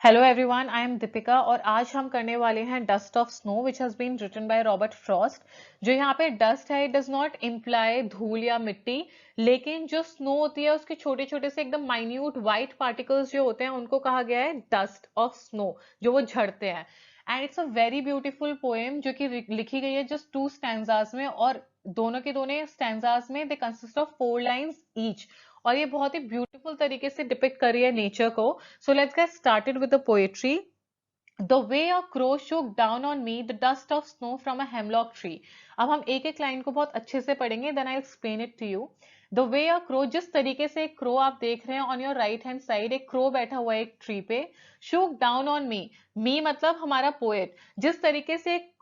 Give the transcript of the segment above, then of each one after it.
Hello everyone, I am Deepika और आज हम करने वाले हैं Dust of Snow which has been written by Robert Frost. जो यहाँ पे डस्ट है, इट डज नॉट इम्प्लाई धूल या मिट्टी, लेकिन जो स्नो होती है उसके छोटे छोटे से एकदम माइन्यूट वाइट पार्टिकल्स जो होते हैं उनको कहा गया है डस्ट ऑफ स्नो, जो वो झड़ते हैं। And it's a very beautiful poem जो कि लिखी गई है जस्ट 2 स्टैंजास में, और दोनों के दोनों स्टैंजास में they consist of 4 lines each. और ये बहुत ही ब्यूटीफुल तरीके से डिपिक्ट करी है नेचर को। So let's get started with the poetry. The way a crow shook down on me the dust of snow from a hemlock tree. अब हम एक एक लाइन को बहुत अच्छे से पढ़ेंगे, then I'll explain it to you. The way a crow, जिस तरीके से एक क्रो आप देख रहे हैं on your right hand side, एक क्रो बैठा हुआ है एक ट्री पे। shook down on me, मी मतलब हमारा पोएट। जिस तरीके से एक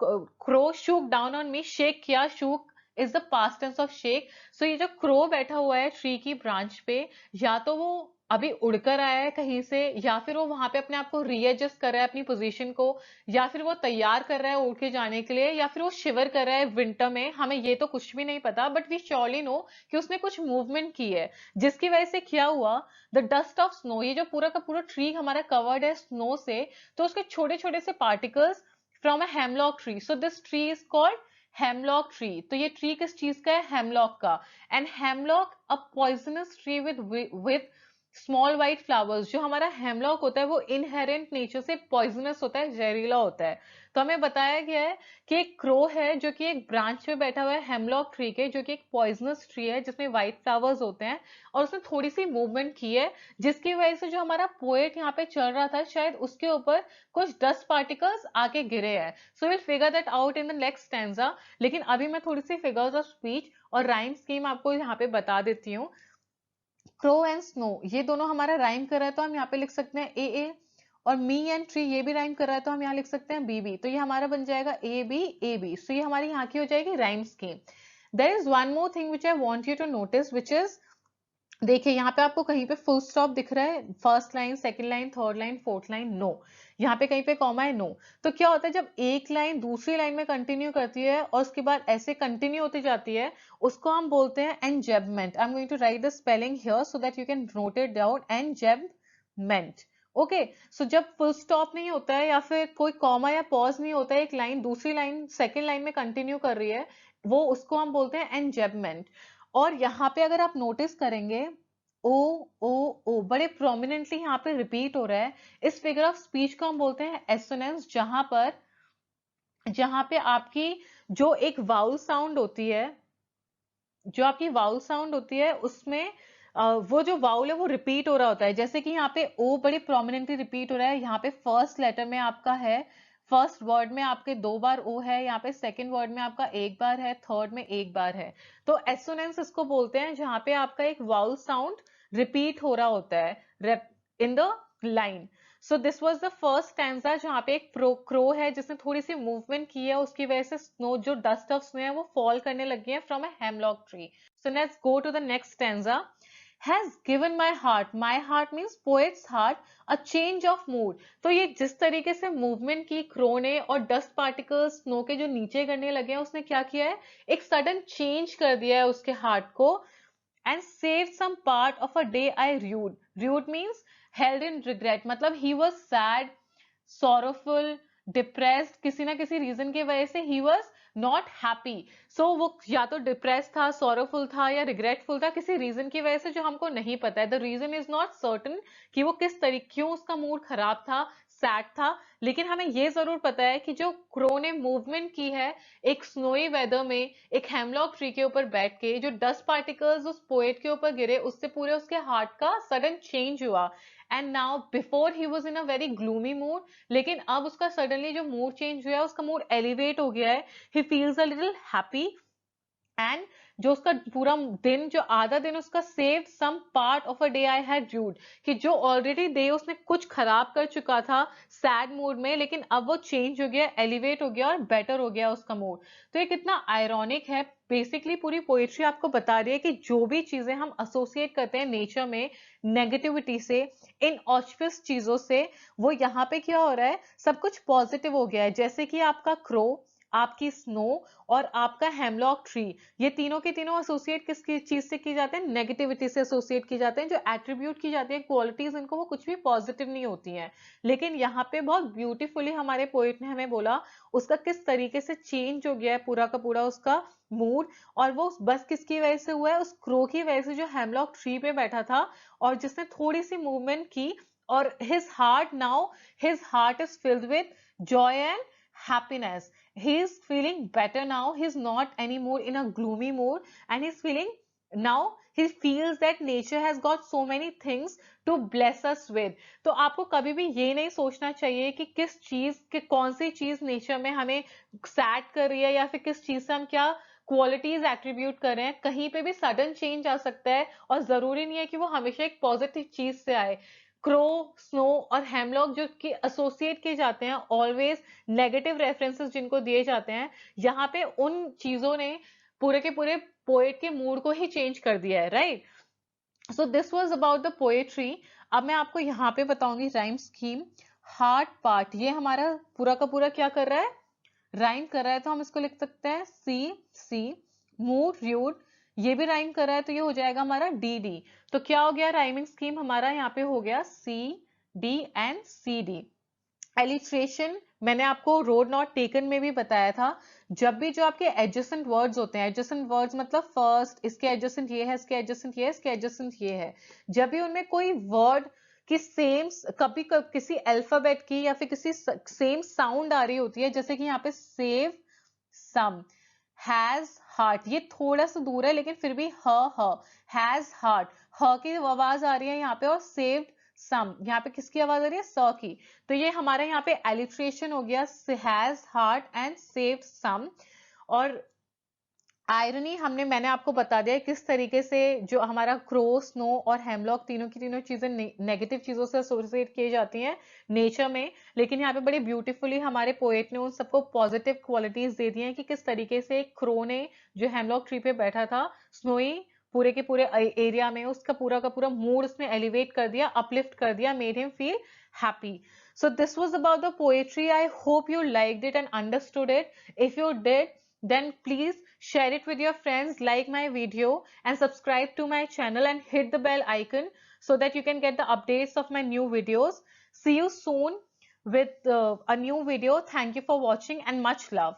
crow shook down on me, shake किया, shook is the past tense of shake. So ये जो क्रो बैठा हुआ है ट्री की ब्रांच पे, या तो वो अभी उड़कर आया है कहीं से, या फिर वो वहां पे अपने आप को रीएडजस्ट कर रहा है अपनी पोजीशन को, या फिर वो तैयार कर रहा है उड़ के जाने के लिए, या फिर वो शिवर कर रहा है विंटर में। हमें ये तो कुछ भी नहीं पता, बट वी श्योरली नो कि उसने कुछ मूवमेंट की है जिसकी वजह से क्या हुआ। द डस्ट ऑफ स्नो, ये जो पूरा का पूरा ट्री हमारा कवर्ड है स्नो से, तो उसके छोटे छोटे से particles from a hemlock tree. So this tree is called hemlock tree. तो ये ट्री किस चीज का है? हेमलॉक का। And hemlock a poisonous tree with small white flowers. जो हमारा हेमलॉक होता है वो इनहेरेंट नेचर से पॉइजनस होता है, जहरीला होता है। तो हमें बताया गया है कि एक क्रो है जो कि एक ब्रांच पे बैठा हुआ है हेमलॉक ट्री के, जो कि एक पॉइजनस ट्री है जिसमें व्हाइट फ्लावर्स होते हैं, और उसने थोड़ी सी मूवमेंट की है जिसकी वजह से जो हमारा पोएट यहाँ पे चल रहा था शायद उसके ऊपर कुछ डस्ट पार्टिकल्स आके गिरे हैं। So will figure that out in the next stanza. लेकिन अभी मैं थोड़ी सी फिगर्स ऑफ स्पीच और राइम स्कीम आपको यहाँ पे बता देती हूँ। क्रो एंड स्नो, ये दोनों हमारा राइम कर रहा है तो हम यहाँ पे लिख सकते हैं ए। और मी एंड ट्री, ये भी राइम कर रहा है तो हम यहाँ लिख सकते हैं बी। तो ये हमारा बन जाएगा ए बी। सो ये हमारी यहाँ की हो जाएगी rhyme scheme. There is one more thing which I want you to notice, which is, देखिए यहाँ पे आपको कहीं पे फुल स्टॉप दिख रहा है, first line, second line, third line, fourth line, no. यहाँ पे कहीं पे कॉमा है, नो। तो क्या होता है जब एक लाइन दूसरी लाइन में कंटिन्यू करती है और उसके बाद ऐसे कंटिन्यू होती जाती है, उसको हम बोलते हैं enjambment. I am going to write the spelling here so that you can note it down. Enjambment. Okay. So जब फुल स्टॉप नहीं होता है या फिर कोई कॉमा या पॉज नहीं होता है, एक लाइन दूसरी लाइन सेकेंड लाइन में कंटिन्यू कर रही है, वो उसको हम बोलते हैं एनजेबमेंट। और यहाँ पे अगर आप नोटिस करेंगे, ओ ओ ओ बड़े प्रोमिनेंटली यहाँ पे रिपीट हो रहा है। इस फिगर ऑफ स्पीच को हम बोलते हैं एसोनेंस, जहां पे आपकी जो एक वाउल साउंड होती है, जो आपकी वाउल साउंड होती है उसमें वो जो वाउल है वो रिपीट हो रहा होता है। जैसे कि यहाँ पे ओ बड़ी प्रोमिनेंटली रिपीट हो रहा है, यहाँ पे फर्स्ट लेटर में आपका है, फर्स्ट वर्ड में आपके 2 बार ओ है, यहाँ पे सेकंड वर्ड में आपका 1 बार है, थर्ड में 1 बार है। तो एसोनेंस इसको बोलते हैं जहां पे आपका एक वाउल साउंड रिपीट हो रहा होता है in the line. So this was the first stanza जहां पे एक क्रो है जिसने थोड़ी सी मूवमेंट की है, उसकी वजह से स्नो, जो डस्ट ऑफ स्नो है वो फॉल करने लगी है from a hemlock tree. So let's go to the next stanza. Has given my heart means poet's heart, a change of mood। तो ये जिस तरीके से मूवमेंट की क्रो ने और डस्ट पार्टिकल्स स्नो के जो नीचे गिरने लगे हैं, उसने क्या किया है, एक सडन चेंज कर दिया है उसके हार्ट को। and saved some part of a day I rued. Rued means held in regret, मतलब he was sad, sorrowful, depressed, किसी ना किसी रीजन की वजह से he was not happy। So वो या तो डिप्रेस था, sorrowful था, या रिग्रेटफुल था, किसी रीजन की वजह से जो हमको नहीं पता है। The reason is not certain कि वो किस तरीके, क्यों उसका मूड खराब था, सैड था। लेकिन हमें ये जरूर पता है कि जो क्रो ने मूवमेंट की है एक स्नोई वेदर में, एक हेमलॉक ट्री के ऊपर बैठ के, जो डस्ट पार्टिकल्स उस पोएट के ऊपर गिरे उससे पूरे उसके हार्ट का सडन चेंज हुआ। And now before he was in a very gloomy mood, लेकिन अब उसका सडनली जो मूड चेंज हुआ है, उसका मूड एलिवेट हो गया है। He feels a little happy. And जो उसका पूरा दिन, जो आधा दिन उसका save some part of a day I had rued, कि जो ऑलरेडी डे उसने कुछ खराब कर चुका था सैड मूड में, लेकिन अब वो चेंज हो गया, एलिवेट हो गया और बेटर हो गया उसका मूड। तो ये कितना आयरॉनिक है। बेसिकली पूरी पोएट्री आपको बता रही है कि जो भी चीजें हम एसोसिएट करते हैं नेचर में नेगेटिविटी से, इन ऑस्पिशियस चीजों से, वो यहाँ पे क्या हो रहा है, सब कुछ पॉजिटिव हो गया है। जैसे कि आपका क्रो आपकी स्नो और आपका हेमलॉक ट्री, ये तीनों के तीनों एसोसिएट किस चीज से की जाते हैं? नेगेटिविटी से एसोसिएट की जाते हैं। जो एट्रीब्यूट की जाती है क्वालिटीज इनको, वो कुछ भी पॉजिटिव नहीं होती हैं। लेकिन यहाँ पे बहुत ब्यूटीफुली हमारे पोएट ने हमें बोला उसका किस तरीके से चेंज हो गया है पूरा का पूरा उसका मूड। और वो बस किसकी वजह से हुआ है? उस क्रो की वजह से जो हेमलॉक ट्री पे बैठा था और जिसने थोड़ी सी मूवमेंट की। और his heart is filled with joy and happiness. He is feeling better now. He's not anymore in a gloomy mood, and he's feeling now he feels that nature has got so many things to bless us with. तो आपको कभी भी ये नहीं सोचना चाहिए कि किस चीज के कौन सी चीज नेचर में हमें सैड कर रही है या फिर किस चीज से हम क्या क्वालिटीज एट्रीब्यूट कर रहे हैं। कहीं पे भी सडन चेंज आ सकता है और जरूरी नहीं है कि वो हमेशा एक पॉजिटिव चीज से आए। क्रो, स्नो और हेमलॉक जो कि एसोसिएट किए जाते हैं ऑलवेज नेगेटिव रेफरेंसेस जिनको दिए जाते हैं, यहाँ पे उन चीजों ने पूरे के पूरे पोएट के मूड को ही चेंज कर दिया है, right. So this was about the poetry. अब मैं आपको यहाँ पे बताऊंगी राइम स्कीम। हार्ट पार्ट, ये हमारा पूरा का पूरा क्या कर रहा है? राइम कर रहा है, तो हम इसको लिख सकते हैं सी सी। मूड र्यूड, ये भी राइम कर रहा है, तो ये हो जाएगा हमारा डी डी। तो क्या हो गया राइमिंग स्कीम हमारा? यहाँ पे हो गया C D and C D. Alliteration मैंने आपको रोड नॉट टेकन में भी बताया था। जब भी जो आपके एडजेसेंट वर्ड्स होते हैं, एडजेसेंट वर्ड्स मतलब फर्स्ट, इसके एडजेसेंट ये है, इसके एडजेसेंट ये है, इसके एडजेसेंट ये है, जब भी उनमें कोई वर्ड की सेम कभी किसी अल्फाबेट की या फिर किसी सेम साउंड आ रही होती है, जैसे कि यहाँ पे सेव सम, हैज हार्ट, ये थोड़ा सा दूर है लेकिन फिर भी हैज हार्ट, ह की आवाज आ रही है यहाँ पे, और सेव्ड सम, यहाँ पे किसकी आवाज आ रही है? स की। तो ये हमारा यहाँ पे एलिट्रेशन हो गया, हैज हार्ट एंड सेव्ड सम। और आयरनी मैंने आपको बता दिया किस तरीके से जो हमारा क्रो, स्नो और हेमलॉक तीनों की तीनों चीजें नेगेटिव चीजों से एसोसिएट की जाती हैं नेचर में। लेकिन यहाँ पे बड़ी ब्यूटीफुली हमारे पोएट ने उन सबको पॉजिटिव क्वालिटीज दे दी हैं कि किस तरीके से क्रो ने जो हेमलॉक ट्री पे बैठा था स्नोई पूरे के पूरे एरिया में, उसका पूरा का पूरा मूड उसने एलिवेट कर दिया, अपलिफ्ट कर दिया, made him feel happy. So this was about the poetry. I hope you liked it and understood it. If you did, then please share it with your friends, like my video and subscribe to my channel and hit the bell icon so that you can get the updates of my new videos. See you soon with a new video. Thank you for watching and much love.